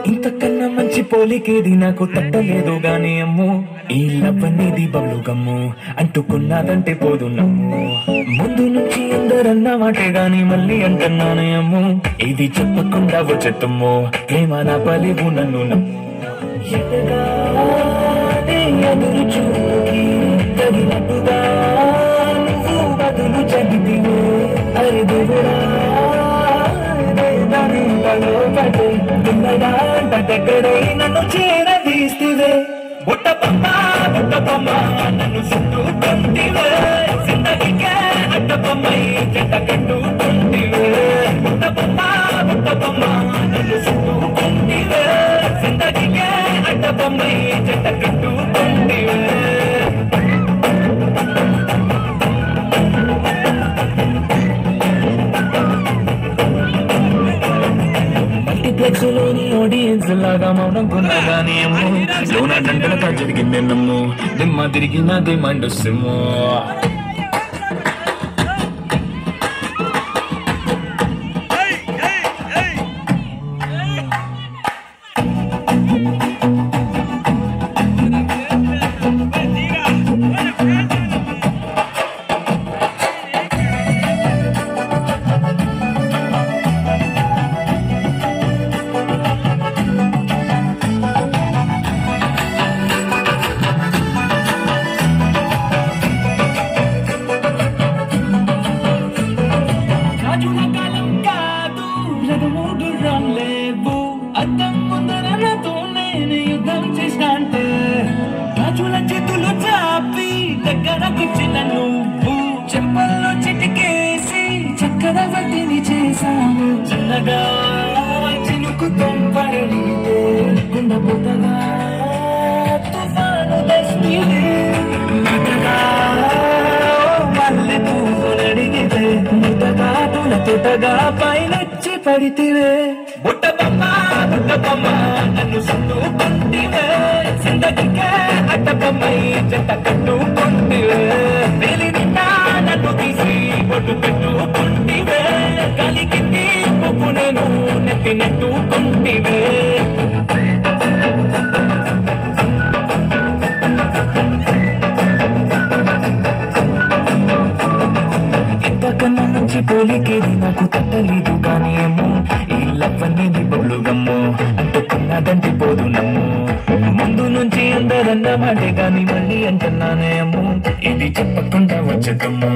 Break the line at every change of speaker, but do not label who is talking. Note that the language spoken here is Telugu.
ఇంతకన్నా మంచి పోలికేది నాకు తట్టలేదు గాని అమ్ము, ఈ లవ్ అనేది బబ్లు గమ్ము, అంటుకున్నదంటే పోదు నమ్ము. ముందు నుంచి అందరన్న మాటే గాని మళ్ళీ అంటున్నానే అమ్ము, ఇది చెప్పకుండా వచ్చేత్తమ్ము, ప్రేమ నా పలివు నన్ను నమ్ము. ఎదగానే ఎదురు చూపుకి తగినట్టుగా నువ్వు బదులు చెబితివే, అరే దేవుడా దగ్గరై నన్ను చేరదీస్తివే. బుట్టబొమ్మ బుట్టబొమ్మ నన్ను చుట్టుకుంటివే, జిందగీకే అడ్డబొమ్మై జంట కట్టుకుంటివే. బుట్టబొమ్మ బుట్టబొమ్మ నన్ను చుట్టుకుంటివే, జిందగీకే అడ్డబొమ్మై జంట కట్టుకుంటివే. మల్టీప్లెక్స్ లోని ఆడియన్స్ లాగా మౌనం కొన్నగానే అమ్ము, లోన డంటలగా జరిగిందే నమ్ము, దిమ్మ తిరిగిన డిమాండ్ సిమ్ము. అద్దం ముందర నాతో నేను యుద్ధం చేసినంటే, రాజుల చేతులు చాపి దగ్గరకొచ్చిన నువ్వు, చెంపల్లో చిటికేసి చక్రవర్తిని చేశాను. చిన్నగా చినుకుతో పడలితే కుండపోతగా తుఫాను దస్తివే, నీటగా మల్లె పువ్వులు అడిగితే నీటగా తుల తొటగా పైనొచ్చి పడితివే. బుట్టబొమ్మ బుట్టబొమ్మ నన్ను చుట్టుకుంటివే, జిందగీకే అడ్డబొమ్మై జంట కట్టుకుంటివే. వేలి నిండా నన్ను తీసి బొట్టు పెట్టుకుంటివే, కలిగింది పువ్వు నేను నెత్తి నెట్టుకుంటివే. ఇంతకన్నా మంచి పోలికేది నాకు తట్టలేదు కానీ అమ్ము, ఈ లవ్ అనేది బబ్లు గమ్ము, అంటుకున్నదంటే పోదు నమ్ము. ముందు నుంచి అందరన్న మాటే గాని మళ్ళీ అంటున్నానే అమ్ము, ఇది చెప్పకుండా వచ్చేద్దాము.